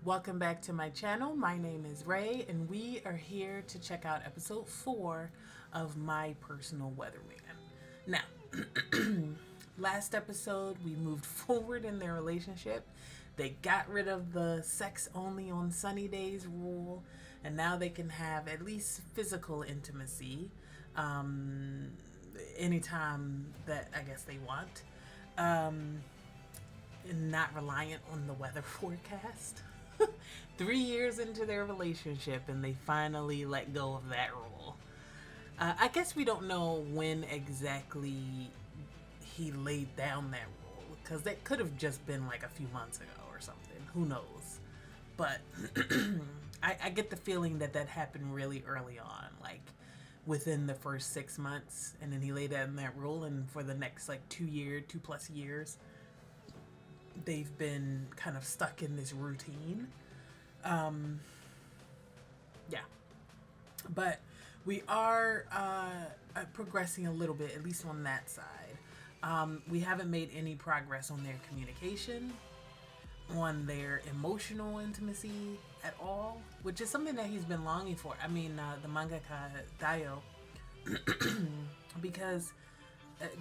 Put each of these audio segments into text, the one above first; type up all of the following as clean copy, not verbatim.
Welcome back to my channel. My name is Ray, and we are here to check out episode 4 of My Personal Weatherman. Now, last episode we moved forward in their relationship. They got rid of the sex only on sunny days rule, and now they can have at least physical intimacy anytime that I guess they want, and not reliant on the weather forecast. 3 years into their relationship, and they finally let go of that rule. I guess we don't know when exactly he laid down that rule, because that could have just been like a few months ago or something. Who knows? But I get the feeling that that happened really early on, like within the first 6 months, and then he laid down that rule, and for the next like 2 plus years, they've been kind of stuck in this routine. Yeah, but we are progressing a little bit, at least on that side. We haven't made any progress on their communication, on their emotional intimacy at all, which is something that he's been longing for. I mean, the mangaka Dayo, because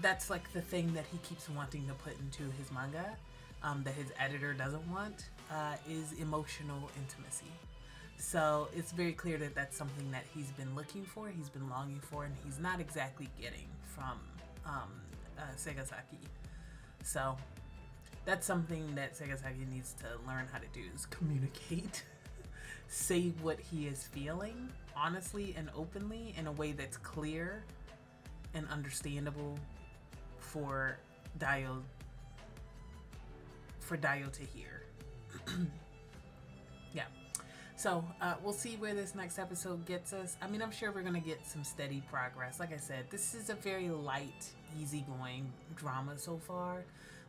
that's like the thing that he keeps wanting to put into his manga, that his editor doesn't want, is emotional intimacy. So it's very clear that that's something that he's been looking for, he's been longing for, and he's not exactly getting from Segasaki. So that's something that Segasaki needs to learn how to do, is communicate. Say what he is feeling, honestly and openly, in a way that's clear and understandable for Dayo to hear. Yeah. So we'll see where this next episode gets us. I mean, I'm sure we're gonna get some steady progress. Like I said, this is a very light, easygoing drama so far.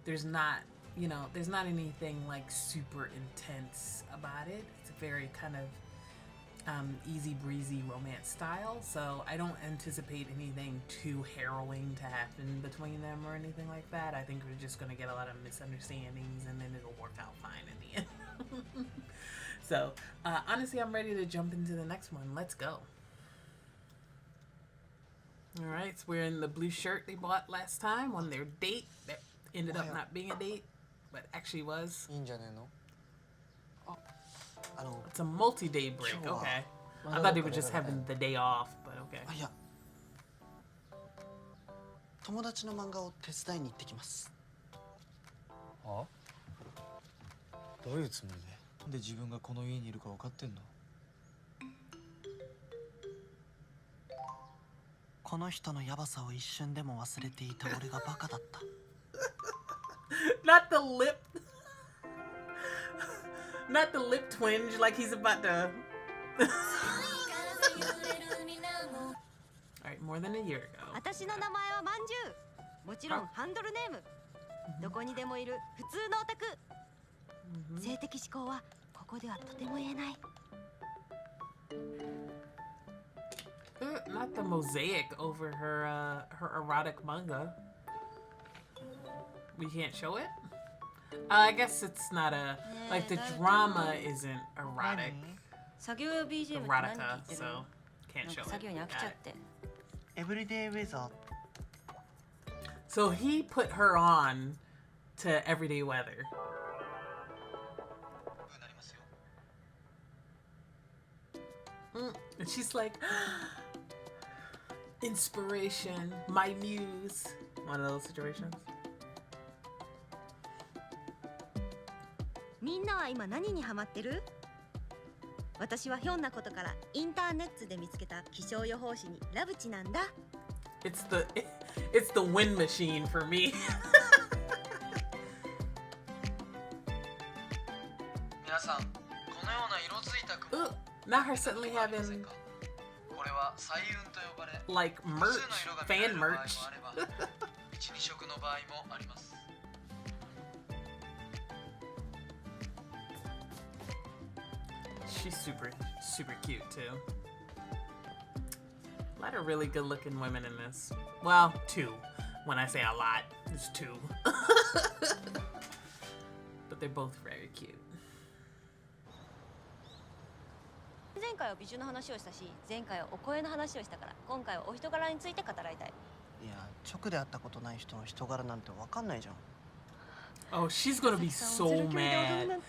There's not anything like super intense about it. It's a very kind of easy breezy romance style, so I don't anticipate anything too harrowing to happen between them or anything like that. I think we're just gonna get a lot of misunderstandings, and then it'll work out fine in the end. So honestly, I'm ready to jump into the next one. Let's go. All right, so we're in the blue shirt they bought last time on their date that ended up not being a date, but actually was. It's a multi-day break. Okay. I thought they were just having the day off, but okay. 友達の漫画を手伝いに行ってきます。あ？どういうつもりで？なんで自分がこの家にいるか分かってんの？この人のヤバさを一瞬でも忘れていた俺がバカだった。Not the lip. Not the lip twinge like he's about to. Alright, more than a year ago. 私の名前はまんじゅう。もちろんハンドルネーム。どこにでもいる普通のオタク。性的思考はここではとても言えない。Not the mosaic over her erotic manga. We can't show it? I guess it's not like the drama isn't erotic. 作業用 BGM って何聞い Erotica, てる so の？ can't show 作業に飽 it. きちゃって。エブリデイウェザー。So he put her on to everyday weather. And she's like, inspiration, my muse. One of those situations. みんなは今何にハマってる？私はひょんなことからインターネットで見つけた気象予報士にラブチなんだ。It's the wind machine for me. 皆さん、このような色づいた雲。 Ooh, now her suddenly having これは彩雲と呼ばれ、 like 複 merch, 数の色が見られ fan る場合も merch. あれば、一二色の場合もあります。 She's super cute too. A lot of really good looking women in this. Well, 2. When I say a lot, it's 2. But they're both very cute. 前回は美女の話をしたし、前回はお声の話をしたから、今回はお人柄について語らいたい。いや直で会ったことない人の人柄なんてわかんないじゃん。 Oh, she's gonna be so mad.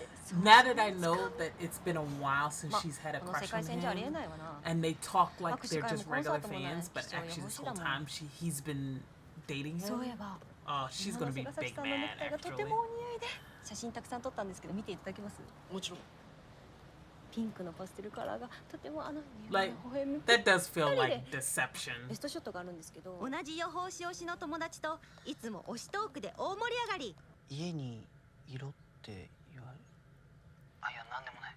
Now that I know that it's been a while since she's had a crush on him, and they talk like they're just regular fans, but actually this whole time he's been dating him. Oh, she's gonna be big mad actually. 写真たくさん撮ったんですけど見ていただけます？もちろん。ピンクのパステルカラーがとてもLike that does feel like deception. ベストショットがあるんんですけど、同じ予報士推しの友達といつも推しトークで大盛り上がり。家にいろって言われ。あ、いやなんでもない。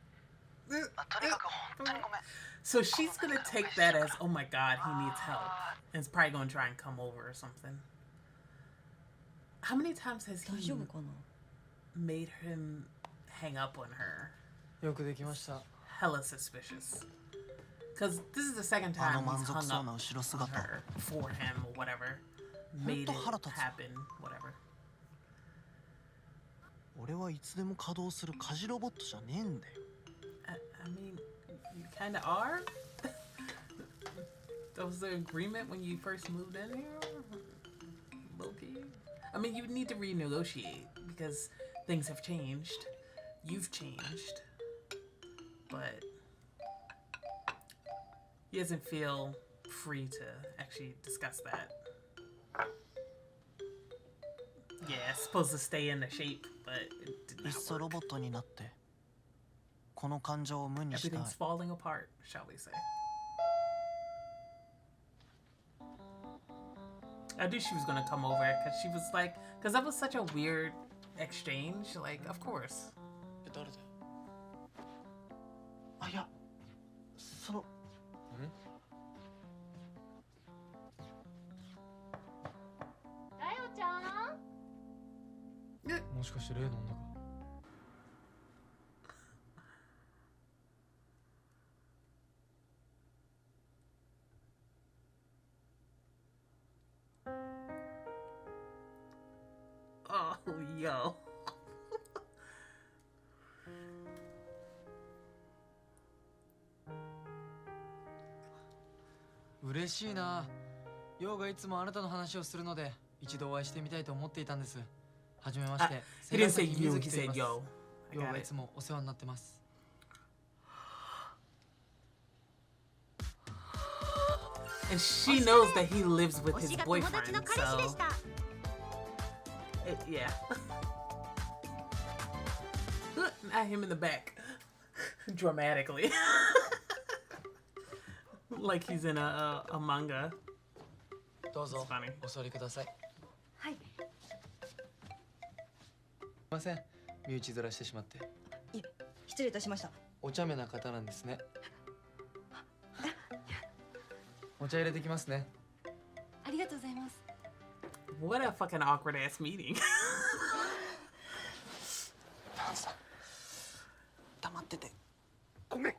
とにかく本当にごめん。So she's gonna take that as, oh my god, he needs help, and is probably gonna try and come over or something. How many times has he made him hang up on her? よくできました。 Hella suspicious. Because this is the second time he's hung up on her for him or whatever. Made it happen, whatever. 俺はいつでも稼働する家事ロボットじゃねえんだよ。I mean, you kind of are. That was the agreement when you first moved in here? Low-key. I mean, you need to renegotiate because things have changed. You've changed. But he doesn't feel free to actually discuss that. Yeah, it's supposed to stay in the shape, but it did いっ not そロ work. ボットになってこの感情を無にしたい。 Everything's falling apart, shall we say. I knew she was gonna come over because she was like, because that was such a weird exchange. Like, of course. 誰だよ。あ、いやその。だよちゃん。もしかして例の女か。Oh, yo. 嬉しいな。ヨウがいつもあなたの話をするので一度お会いしてみたいと思っていたんです。はじめまして。 He didn't say you, he と言い said ます。 yo. ヨ I ウ got がい it. つもお世話になってます。 And she knows that he lives with 推 his しが友達 boyfriend, の彼氏でし so た。 yeah. Not him in the back. Dramatically. Like he's in a manga. どうぞ It's funny. お座りください。はい。すいません、身内ずらしてしまって。いえ、失礼いたしました。お茶目な方なんですね。お茶入れてきますね。ありがとうございます。 What a fucking awkward ass meeting. ダンさん黙っててごめん。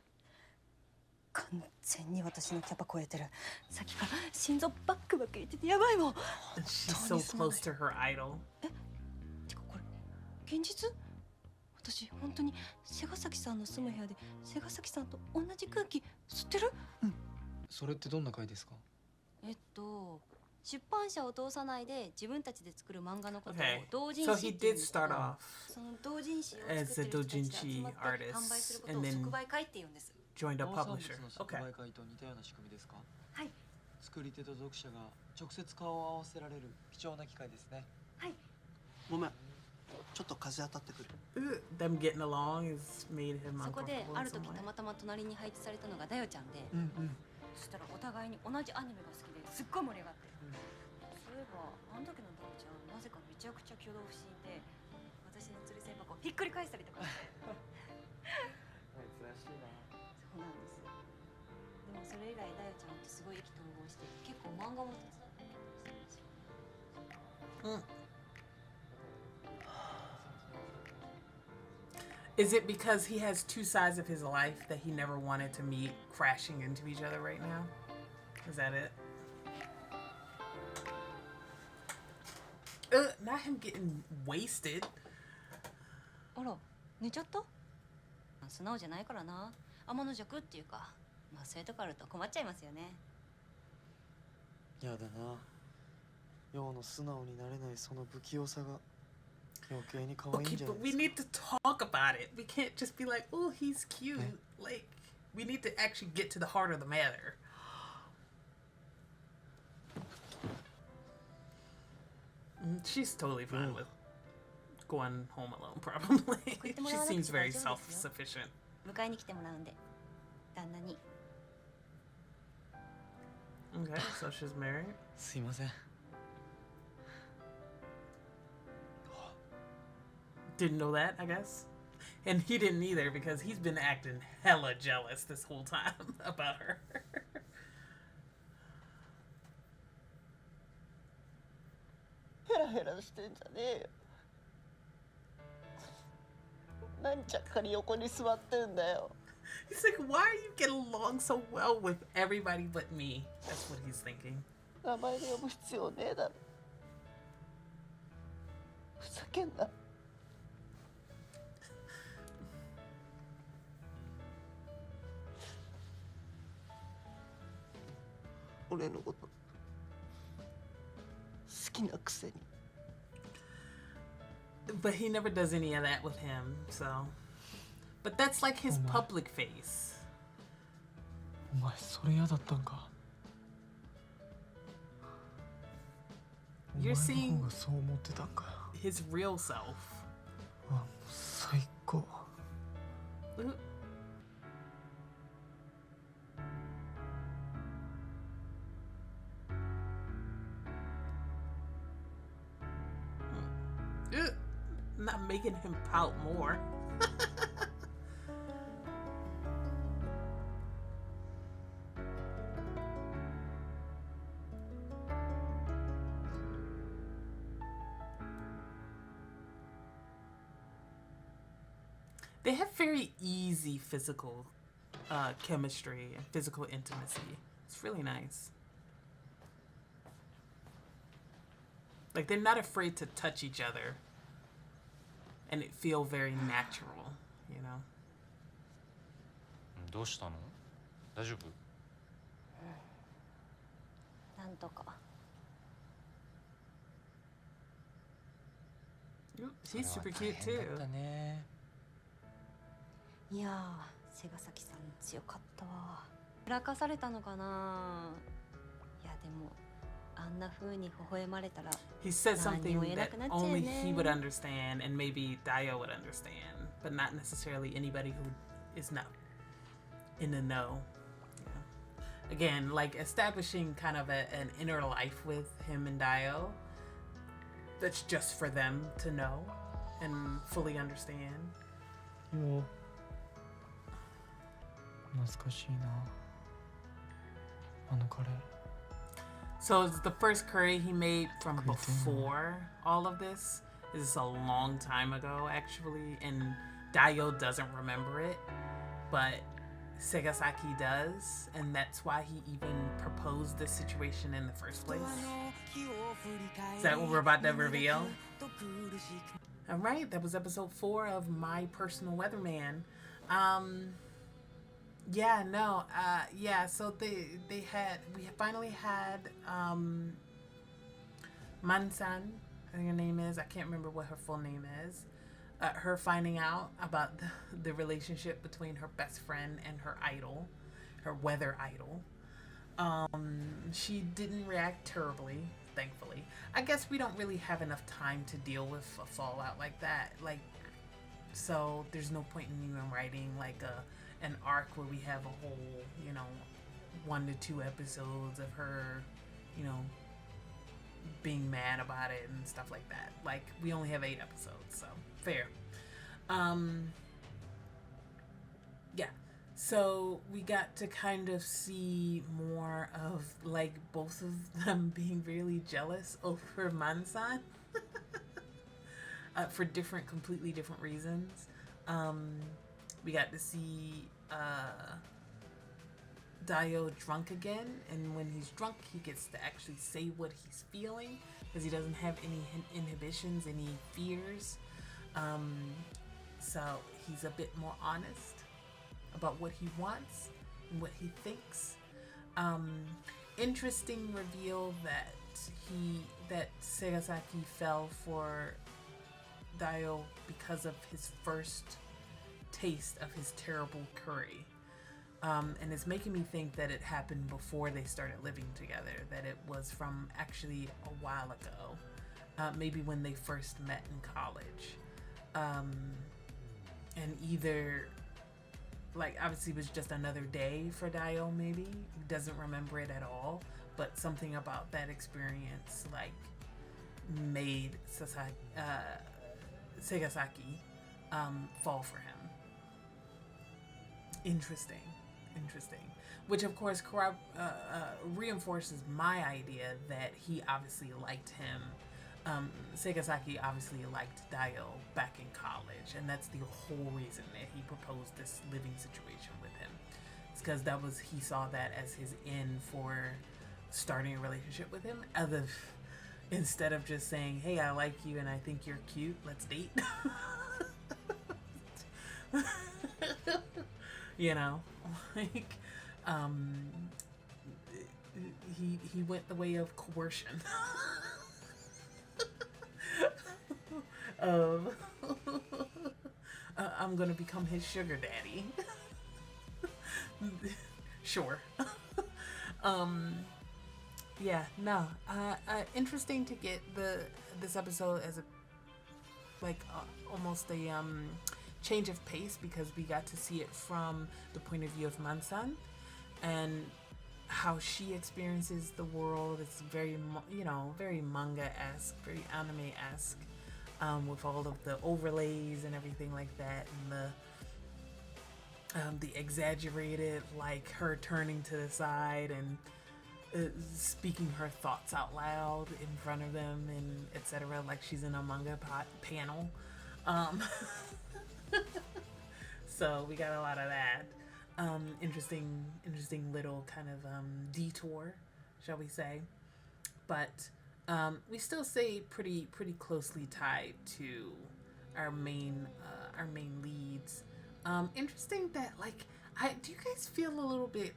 完全に私のキャパ超えてる。さっきから心臓バックバック言っててやばいもん。 And she's so close to her idol. てかこれ現実？私本当に瀬ヶ崎さんの住む部屋で瀬ヶ崎さんと同じ空気吸ってる？それってどんな回ですか？出版社を通さないで自分たちで作る漫画のことを Okay. 同人 So 誌 he っていうん did ですけ start ど、 off その同人誌を as 作 a ってる人たちが集 doujinshi まって artist, 販売すること and を then 即売会って言うんです。 joined a 農産物 publisher. の即 Okay. 売会と似たような仕組みですか？はい作り手と読者が直接顔を合わせられる貴重な機会ですね。はい。ごめんちょっと風当たってくる。 Them getting along has made him そこで uncomfortable あ in る時 some た way. またま隣に配置されたのがだよちゃんで、そしたらお互いに同じアニメが好きですっごい盛り上がって、そういえばあの時のだよちゃんなぜかめちゃくちゃ挙動不審で私の釣り銭箱をひっくり返したりとかして。珍しいな。そうなんです。でもそれ以来だよちゃんとすごい意気投合して結構漫画も手伝ってくれたりするんですよ。Is it because he has two sides of his life that he never wanted to meet crashing into each other right now? Is that it? Not him getting wasted. あら、寝ちゃった？素直じゃないからな。天の弱っていうか、まあそういうとこあると困っちゃいますよね。やだな。ヨウの素直になれないその不器用さが余計に可愛いん Okay, じゃない but で we すか。 need to talk about it. We can't just be like, oh, he's cute. Okay. Like, we need to actually get to the heart of the matter. She's totally fine with going home alone, probably. She seems very self-sufficient. 迎えに来てもらうんで、旦那に。 Okay, so she's married. すいません。 Didn't know that, I guess. And he didn't either because he's been acting hella jealous this whole time about her. ヘラヘラしてんじゃねえよ。何ちゃっかり横に座ってんだよ。 He's like, why are you getting along so well with everybody but me? That's what he's thinking. 名前で呼ぶ必要ねえだろ。ふざけんな。俺のこと好きなくせに。 But he never does any of that with him, so. But that's like his public face. お前それ嫌だったんか。 You're お前 seeing の方がそう思ってたんか。 his real self. あ、もう最高。 Ooh. Ugh. Not making him pout more. They have very easy physical chemistry and physical intimacy. It's really nice. Like, they're not afraid to touch each other. And it feel very natural, you know? どうしたの？大丈夫？なんとか。 Ooh, she's super cute too. だね。いやー、瀬ヶ崎さん強かったわ。裏かされたのかな。いやでもあんな風に微笑まれたら。 He said something that 何も言えなくなっちゃうよね。 only he would understand, and maybe Dio would understand, but not necessarily anybody who is not in the know. Yeah. Again, like establishing kind of an inner life with him and Dio that's just for them to know and fully understand. よう。懐かしいな。あのカレー。 So it's the first curry he made from before all of this. This is a long time ago, actually, and Dio doesn't remember it, but Segasaki does, and that's why he even proposed this situation in the first place. Is that what we're about to reveal? All right, that was episode 4 of My Personal Weatherman. Yeah, no, yeah, so we finally had, Mansan, I think her name is, I can't remember what her full name is, her finding out about the relationship between her best friend and her idol, her weather idol. She didn't react terribly, thankfully. I guess we don't really have enough time to deal with a fallout like that, like, so there's no point in even writing, like, an arc where we have a whole, 1 to 2 episodes of her, being mad about it and stuff like that. Like, we only have 8 episodes, so fair. Yeah, so we got to kind of see more of, like, both of them being really jealous over Mansan for completely different reasons. We got to see Dio drunk again, and when he's drunk, he gets to actually say what he's feeling because he doesn't have any inhibitions, any fears. So he's a bit more honest. about what he wants and what he thinks. Interesting reveal that Segasaki fell for Daio because of his first taste of his terrible curry. And it's making me think that it happened before they started living together, that it was from actually a while ago, maybe when they first met in college. And either, like, obviously it was just another day for Daio, maybe. He doesn't remember it at all, but something about that experience, like, made Segasaki fall for him. Interesting. Which, of course, reinforces my idea that he obviously liked him. Segasaki obviously liked Daio back in college, and that's the whole reason that he proposed this living situation with him. It's because he saw that as his in for starting a relationship with him, instead of just saying, hey, I like you and I think you're cute, let's date. You know, like, he went the way of coercion. I'm gonna become his sugar daddy. Sure. Yeah, no. Interesting to get this episode as almost a change of pace, because we got to see it from the point of view of Mansan and how she experiences the world. It's very, very manga-esque, very anime-esque, with all of the overlays and everything like that, and the exaggerated, like her turning to the side and speaking her thoughts out loud in front of them, and etc., like she's in a manga panel. So we got a lot of that. Interesting little kind of detour, shall we say? But we still stay pretty closely tied to our main leads. Interesting that, like, do you guys feel a little bit,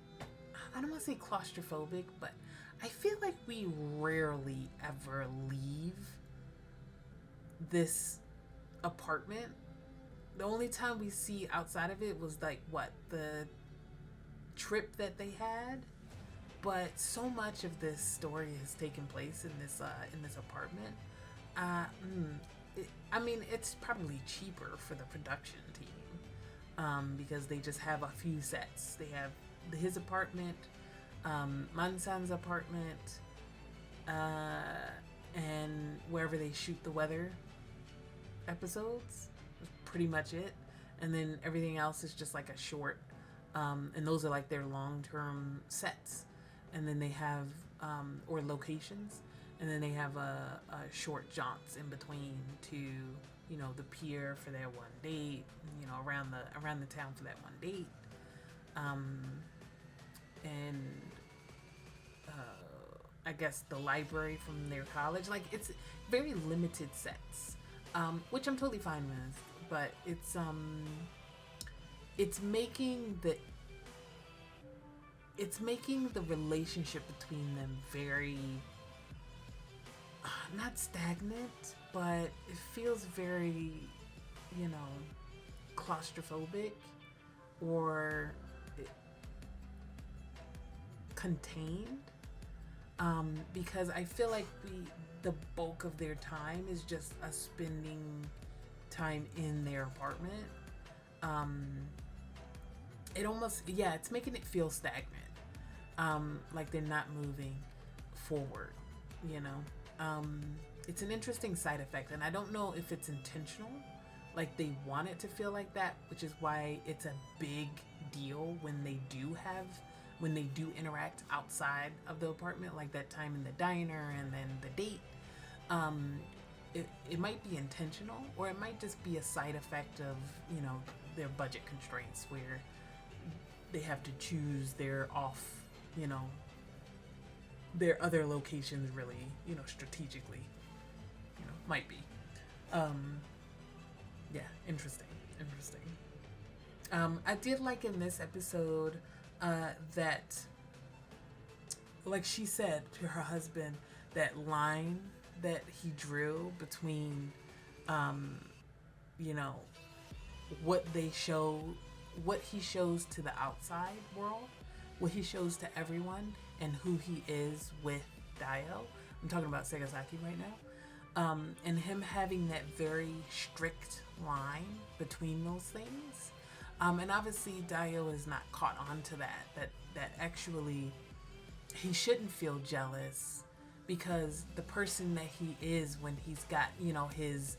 I don't want to say claustrophobic, but I feel like we rarely ever leave this apartment. The only time we see outside of it was the trip that they had, but so much of this story has taken place in this apartment. I mean, it's probably cheaper for the production team, because they just have a few sets. They have his apartment, Mansan's apartment, and wherever they shoot the weather episodes. Pretty much it, and then everything else is just like a short, and those are like their long-term sets, and then they have or locations, and then they have a short jaunts in between to the pier for their one date, around the town for that one date, and I guess the library from their college. Like, it's very limited sets, which I'm totally fine with. But it's making the relationship between them very not stagnant, but it feels very, claustrophobic or contained, because I feel like the bulk of their time is just us spending time in their apartment. It's making it feel stagnant, like they're not moving forward. It's an interesting side effect, and I don't know if it's intentional, like they want it to feel like that, which is why it's a big deal when they do interact outside of the apartment, like that time in the diner and then the date. It might be intentional, or it might just be a side effect of, their budget constraints, where they have to choose their their other locations really, strategically, might be. Yeah, interesting. I did like in this episode that, like she said to her husband, that line that he drew between, you know, what he shows to the outside world, what he shows to everyone, and who he is with Dio. I'm talking about Segasaki right now. And him having that very strict line between those things. And obviously Dio is not caught on to that actually he shouldn't feel jealous, because the person that he is when he's got, you know, his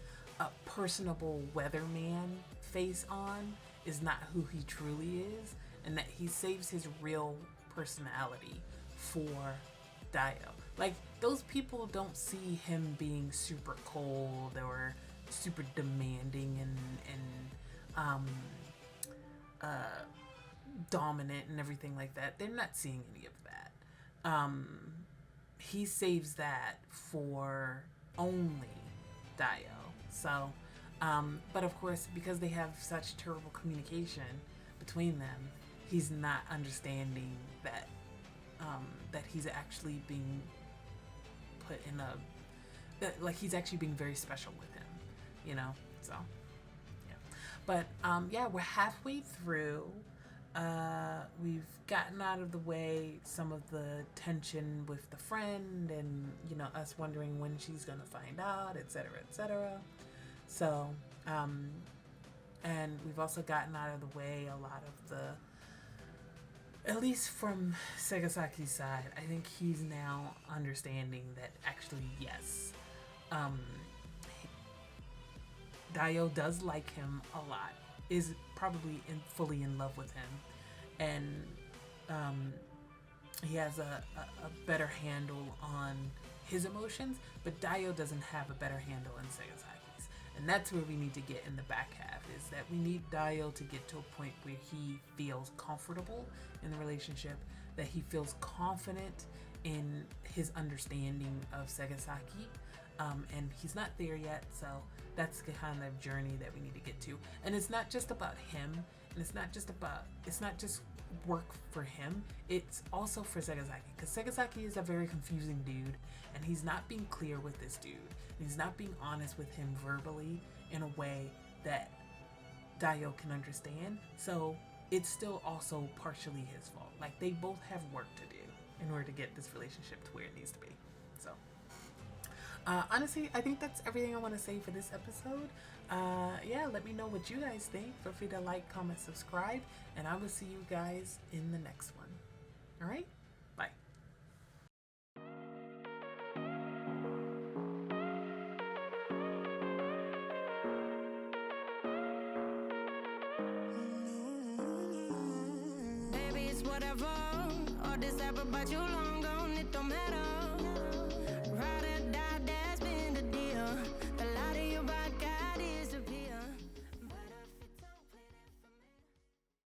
personable weatherman face on is not who he truly is, and that he saves his real personality for Dio. Like, those people don't see him being super cold or super demanding and dominant and everything like that. They're not seeing any of that. He saves that for only Dio. So, but of course, because they have such terrible communication between them, he's not understanding that that he's actually being put in like he's actually being very special with him, you know. So yeah, but yeah, we're halfway through. We've gotten out of the way some of the tension with the friend, and you know, us wondering when she's gonna find out, etc., etc. So and we've also gotten out of the way a lot of the, at least from Segasaki's side, I think he's now understanding that actually, yes, Dio does like him a lot, is probably fully in love with him, and he has a better handle on his emotions, but Dio doesn't have a better handle on Segasaki's. And that's where we need to get in the back half, is that we need Dio to get to a point where he feels comfortable in the relationship, that he feels confident in his understanding of Segasaki, and he's not there yet, so that's the kind of journey that we need to get to. And it's not just about him, and it's not just work for him, it's also for Segasaki, because Segasaki is a very confusing dude, and he's not being clear with this dude, and he's not being honest with him verbally in a way that Dio can understand. So it's still also partially his fault. Like, they both have work to do in order to get this relationship to where it needs to be. So honestly, I think that's everything I want to say for this episode. Yeah, let me know what you guys think. Feel free to like, comment, subscribe, and I will see you guys in the next one. All right? Bye. Baby, it's whatever. All this ever, but you long gone, it don't matter.